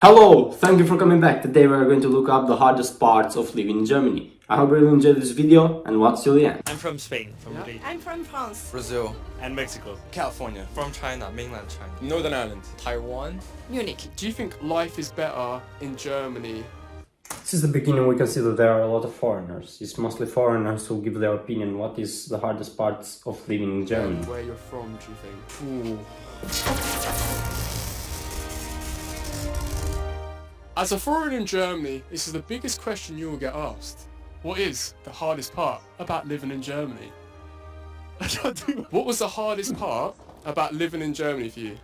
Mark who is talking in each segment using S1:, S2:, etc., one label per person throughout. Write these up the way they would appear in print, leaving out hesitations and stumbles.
S1: Hello! Thank you for coming back. Today we are going to look up the hardest parts of living in Germany. I hope you will enjoy this video and watch till the end.
S2: I'm from Spain, from Madrid.
S3: I'm from France.
S4: Brazil,
S2: And Mexico.
S4: California,
S5: From China, mainland China.
S4: Northern Ireland.
S5: Taiwan.
S3: Munich.
S6: Do you think life is better in Germany?
S1: Since the beginning we can see that there are a lot of foreigners. It's mostly foreigners who give their opinion what is the hardest parts of living in Germany.
S6: Where you're from, do you think? As a foreigner in Germany, this is the biggest question you will get asked. What is the hardest part about living in Germany? What was the hardest part about living in Germany for you?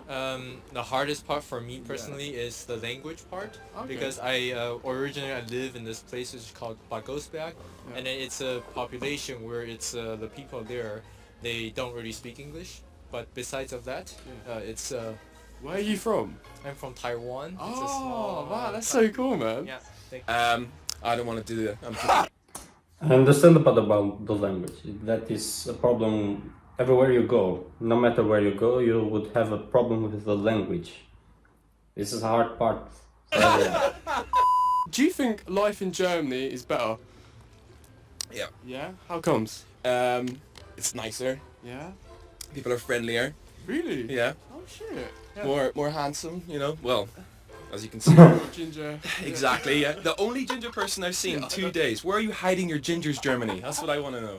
S5: The hardest part for me personally is the language part, because I originally live in this place which is called Bad Godesberg, and then it's a population where it's the people there, they don't really speak English, but besides of that, it's
S6: Where are you from?
S5: I'm from Taiwan. It's a
S6: Oh,
S5: small,
S6: wow, that's so cool, man.
S5: Yeah. Thank
S4: I don't want to do that.
S1: I understand the part about the language. That is a problem everywhere you go. No matter where you go, you would have a problem with the language. This is a hard part.
S6: Do you think life in Germany is better?
S4: Yeah.
S6: Yeah? How comes?
S4: It's nicer.
S6: Yeah?
S4: People are friendlier.
S6: Really?
S4: Yeah.
S6: Oh, shit.
S4: More handsome, you know. Well, as you can see.
S6: Ginger.
S4: Exactly, yeah. The only ginger person I've seen in 2 days. Where are you hiding your gingers, Germany? That's what I want to know.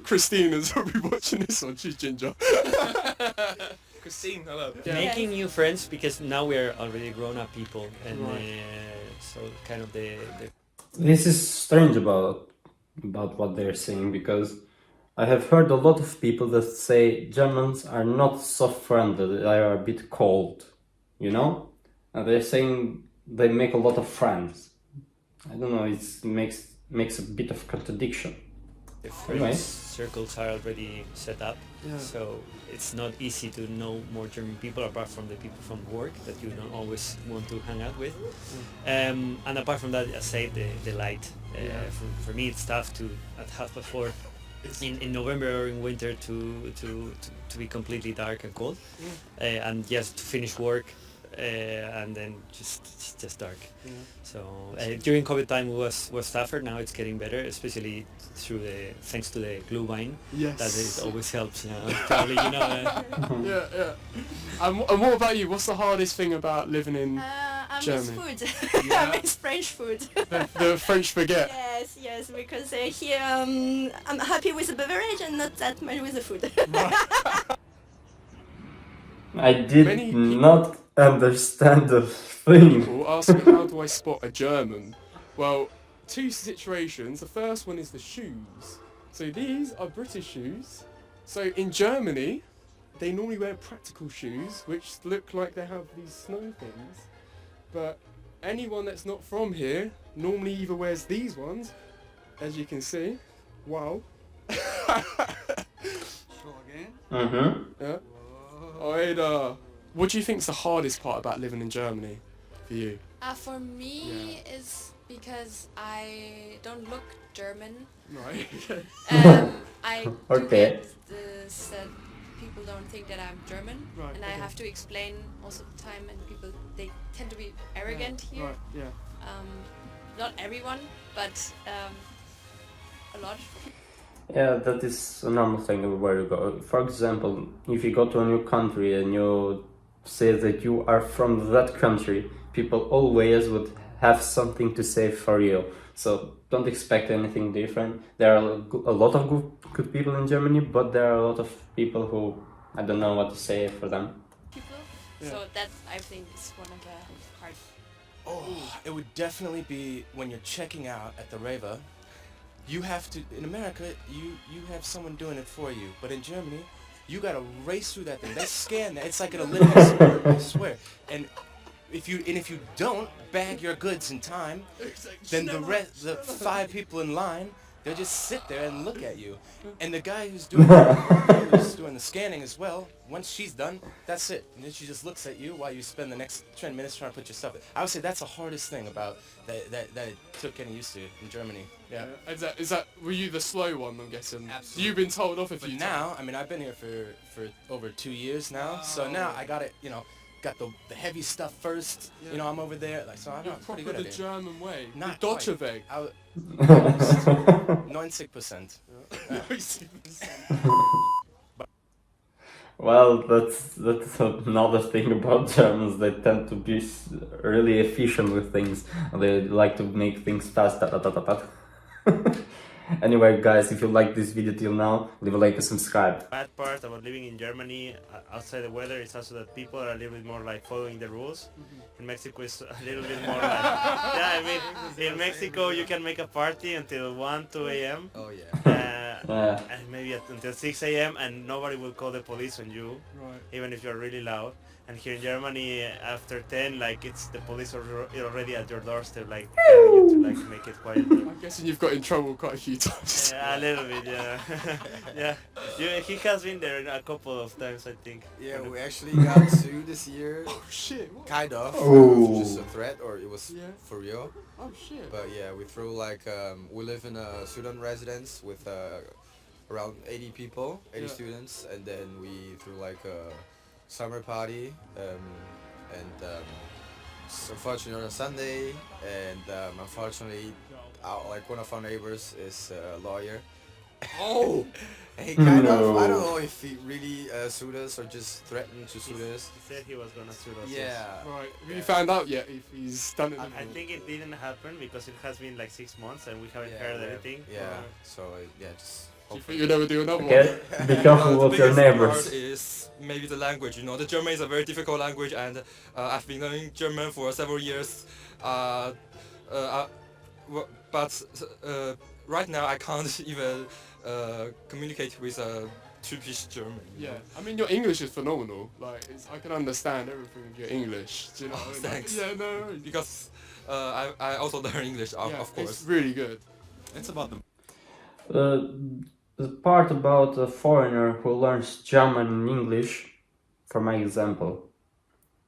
S6: Christina's probably watching this one. She's ginger.
S4: Christine, hello.
S6: Yeah.
S2: Making new friends because now we're already grown-up people, and so kind of the
S1: This is strange about what they're saying, because I have heard a lot of people that say Germans are not so friendly, they are a bit cold, you know? And they're saying they make a lot of friends. I don't know, it makes a bit of contradiction.
S2: friends
S1: Anyway.
S2: circles are already set up, so it's not easy to know more German people apart from the people from work that you don't always want to hang out with. And apart from that, I say the light. For me, it's tough to at 4:30 in November or in winter to be completely dark and cold, and just to finish work, and then just dark. So during COVID time was tougher. Now it's getting better, especially thanks to the Glühwein.
S6: Yes.
S2: That it always helps. Probably,
S6: Yeah. And what about you? What's the hardest thing about living in
S3: I miss
S6: Germany.
S3: food.
S6: Yeah.
S3: I miss French food.
S6: the French baguette?
S3: Yes, because here I'm happy with the beverage and not that much with the food.
S1: I did
S6: Many people-
S1: not understand the thing.
S6: People ask me, how do I spot a German? Well, two situations. The first one is the shoes. So these are British shoes. So in Germany, they normally wear practical shoes, which look like they have these snow things. But anyone that's not from here normally either wears these ones, as you can see. Wow.
S1: Mm-hmm.
S6: Yeah. Oida. What do you think's the hardest part about living in Germany for you?
S7: For me, is because I don't look German.
S6: Right.
S7: I do
S1: Okay.
S7: get this that people don't think that I'm German,
S6: Right,
S7: and I
S6: okay.
S7: have to explain most of the time, and people, they tend to be arrogant here.
S6: Right, yeah.
S7: Not everyone, but a lot.
S1: Yeah, that is a normal thing everywhere you go. For example, if you go to a new country and you say that you are from that country, people always would have something to say for you. So don't expect anything different. There are a lot of good people in Germany, but there are a lot of people who I don't know what to say for them.
S7: People.
S6: Yeah.
S7: So that, I think, is one of the hard.
S4: Oh, it would definitely be when you're checking out at the Reva. You have to, in America, you have someone doing it for you. But in Germany, you gotta race through that thing. They scan that. It's like an Olympic sport, I swear. And if you don't bag your goods in time, then the 5 people in line, they'll just sit there and look at you. And the guy who's doing the scanning as well, once she's done, that's it. And then she just looks at you while you spend the next 10 minutes trying to put your stuff in. I would say that's the hardest thing about that it took getting used to in Germany. Yeah.
S6: Is that were you the slow one, I'm guessing?
S4: Absolutely.
S6: You've been told off a
S4: But
S6: few
S4: now, I mean, I've been here for over 2 years now, so now I got it, you know, got the heavy stuff first.
S6: Yeah.
S4: You know, I'm over there. Like, so I'm
S6: You're
S4: pretty
S6: proper
S4: good
S6: the
S4: at it.
S6: German way.
S4: Not
S6: the Deutsche
S4: quite.
S6: Weg.
S4: I was 90%.
S1: Well, that's another thing about Germans. They tend to be really efficient with things. They like to make things fast. Ta, ta, ta, ta, ta. Anyway, guys, if you like this video till now, leave a like and subscribe.
S2: Bad part about living in Germany outside the weather is also that people are a little bit more like following the rules. In Mexico it's a little bit more like, yeah, I mean, in Mexico you can make a party until 1, 2 a.m.
S8: Oh yeah.
S2: And maybe until 6 a.m. and nobody will call the police on you,
S6: Right.
S2: even if you're really loud. And here in Germany, after 10, like it's the police are already at your doorstep, like telling you to like make it quieter.
S6: I'm guessing you've got in trouble quite a few times.
S2: Yeah, a little bit, yeah. Yeah, he has been there a couple of times, I think.
S8: Yeah, we actually got sued this year.
S6: Oh shit. What?
S8: Kind of.
S1: Oh.
S8: Just a threat, or it was
S6: Yeah.
S8: for real.
S6: Oh shit.
S8: But yeah, we threw like we live in a student residence with around 80 people, 80
S6: Yeah.
S8: students, and then we threw like a summer party, unfortunately on a Sunday, and unfortunately, like one of our neighbors is a lawyer.
S6: Oh.
S8: And he kind of, I
S1: No.
S8: don't know if he really sued us or just threatened to sue us.
S2: He said he was gonna sue us. yes.
S8: Yeah.
S6: Right. Have you found out yet if he's done it?
S2: I think it didn't happen because it has been like 6 months and we haven't
S8: Yeah,
S2: heard
S8: we have-
S2: anything.
S8: Yeah.
S6: Right.
S8: So yeah, just.
S6: Do you think you'll never do another
S1: Okay, be careful
S9: The
S1: with your
S9: biggest part
S1: neighbors.
S9: is maybe the language. You know, the German is a very difficult language, and I've been learning German for several years. But right now I can't even communicate with a Turkish German. you
S6: Yeah.
S9: know.
S6: I mean, your English is phenomenal. Like, I can understand everything with your English. Do you know?
S9: Oh,
S6: what I mean?
S9: thanks.
S6: Yeah. No.
S9: Because I also learn English,
S6: Yeah,
S9: of course.
S6: it's really good.
S10: It's about the
S1: The part about a foreigner who learns German and English, for my example,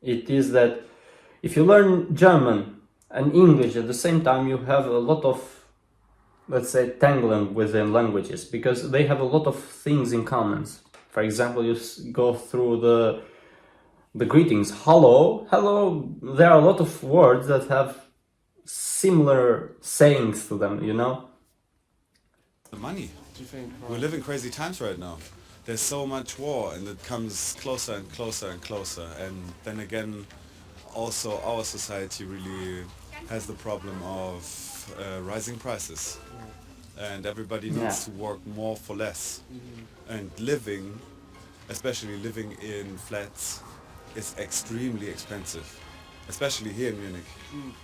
S1: it is that if you learn German and English at the same time, you have a lot of, let's say, tangling within languages because they have a lot of things in common. For example, you go through the greetings, hello, hello. There are a lot of words that have similar sayings to them, you know.
S10: money.
S6: Do you think?
S10: We live in crazy times right now. There's so much war and it comes closer and closer and closer. And then again, also our society really has the problem of rising prices. And everybody needs to work more for less. And living, especially living in flats, is extremely expensive. Especially here in Munich.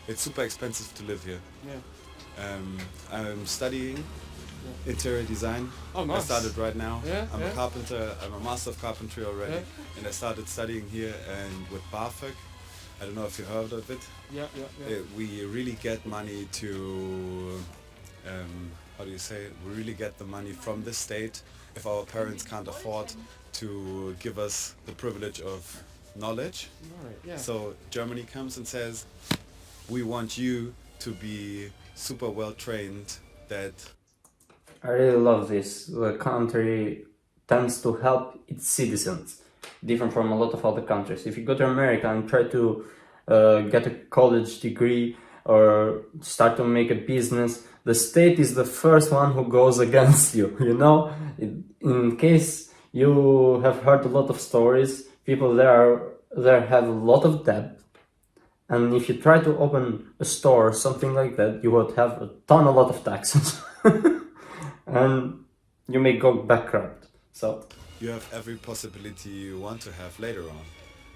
S10: It's super expensive to live here.
S6: Yeah.
S10: I'm studying interior design.
S6: Oh, nice.
S10: I started right now.
S6: Yeah,
S10: I'm
S6: yeah.
S10: a carpenter. I'm a master of carpentry already,
S6: Yeah.
S10: and I started studying here and with BAföG. I don't know if you heard of it.
S6: Yeah. Yeah.
S10: We really get money to, how do you say it? We really get the money from the state if our parents can't afford to give us the privilege of knowledge.
S6: Right. Yeah.
S10: So Germany comes and says, we want you to be super well trained that
S1: I really love this. The country tends to help its citizens, different from a lot of other countries. If you go to America and try to get a college degree or start to make a business, the state is the first one who goes against you, you know? In case you have heard a lot of stories, people there have a lot of debt. And if you try to open a store or something like that, you would have a lot of taxes. And you may go bankrupt. So
S10: you have every possibility you want to have later on.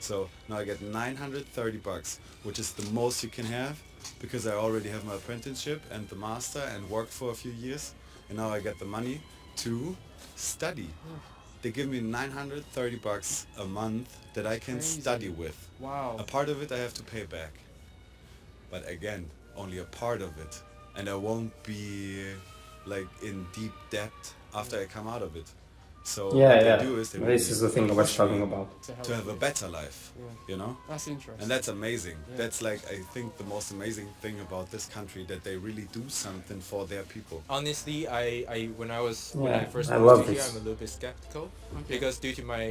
S10: So now I get 930 bucks, which is the most you can have because I already have my apprenticeship and the master and worked for a few years. And now I get the money to study. They give me 930 bucks a month that I can
S6: Crazy.
S10: study with.
S6: Wow.
S10: A part of it I have to pay back. But again, only a part of it. And I won't be like in deep debt after I come out of it. So
S1: Yeah,
S10: what
S1: yeah.
S10: they do is they
S1: This is the thing I was talking about.
S10: to have a better life, you know?
S6: That's interesting.
S10: And that's amazing.
S6: Yeah.
S10: That's like, I think, the most amazing thing about this country, that they really do something for their people.
S5: Honestly, when I
S1: Yeah,
S5: first
S1: I
S5: moved
S1: love
S5: to here,
S1: this.
S5: I'm a little bit skeptical because due to my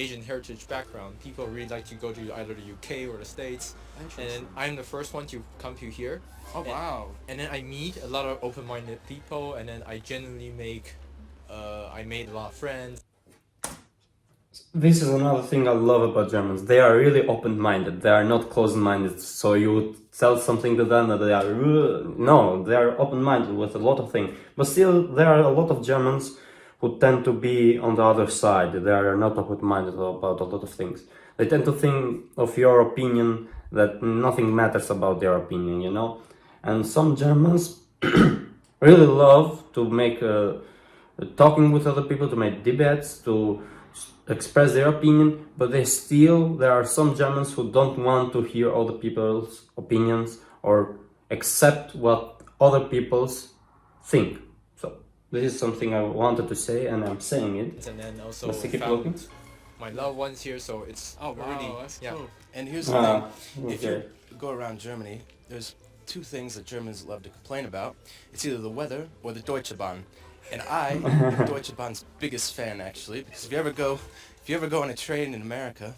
S5: Asian heritage background, people really like to go to either the UK or the States, and I'm the first one to come to here.
S6: Oh wow.
S5: And then I meet a lot of open-minded people, and then I genuinely I made a lot of friends.
S1: This is another thing I love about Germans. They are really open-minded. They are not closed-minded. So you tell something to them that they are no, they are open-minded with a lot of things. But still, there are a lot of Germans who tend to be on the other side. They are not open-minded about a lot of things. They tend to think of your opinion that nothing matters about their opinion, you know. And some Germans really love to make talking with other people, to make debates, to express their opinion, but there are some Germans who don't want to hear other people's opinions or accept what other people's think. So this is something I wanted to say, and I'm saying it.
S5: And then also
S1: Let's keep
S5: found
S1: looking.
S5: my loved ones here, so it's really
S6: that's
S5: yeah.
S6: cool.
S4: And here's the thing. If
S1: Okay.
S4: you go around Germany, there's two things that Germans love to complain about. It's either the weather or the Deutsche Bahn. And I'm Deutsche Bahn's biggest fan, actually, because if you ever go on a train in America,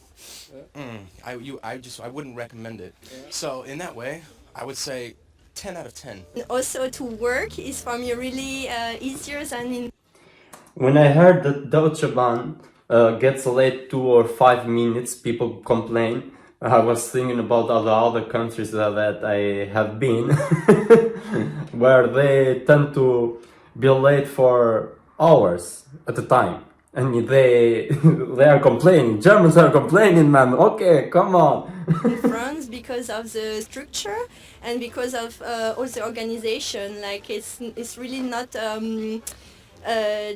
S4: I wouldn't recommend it. So in that way, I would say 10 out of 10.
S3: Also to work is for me really easier than in
S1: When I heard that Deutsche Bahn gets late 2 or 5 minutes, people complain. I was thinking about all the other countries that I have been, where they tend to be late for hours at a time, and they are complaining. Germans are complaining, man. Okay, come on.
S3: in France because of the structure and because of all the organization. Like it's really not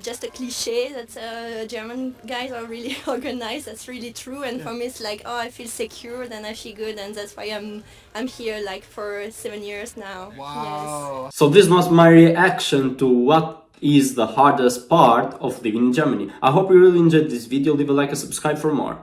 S3: just a cliche that German guys are really organized. That's really true. And for me, it's like, oh, I feel secure and I feel good, and that's why I'm here like for 7 years now.
S6: Wow.
S1: So this was my reaction to what is the hardest part of living in Germany. I hope you really enjoyed this video. Leave a like and subscribe for more.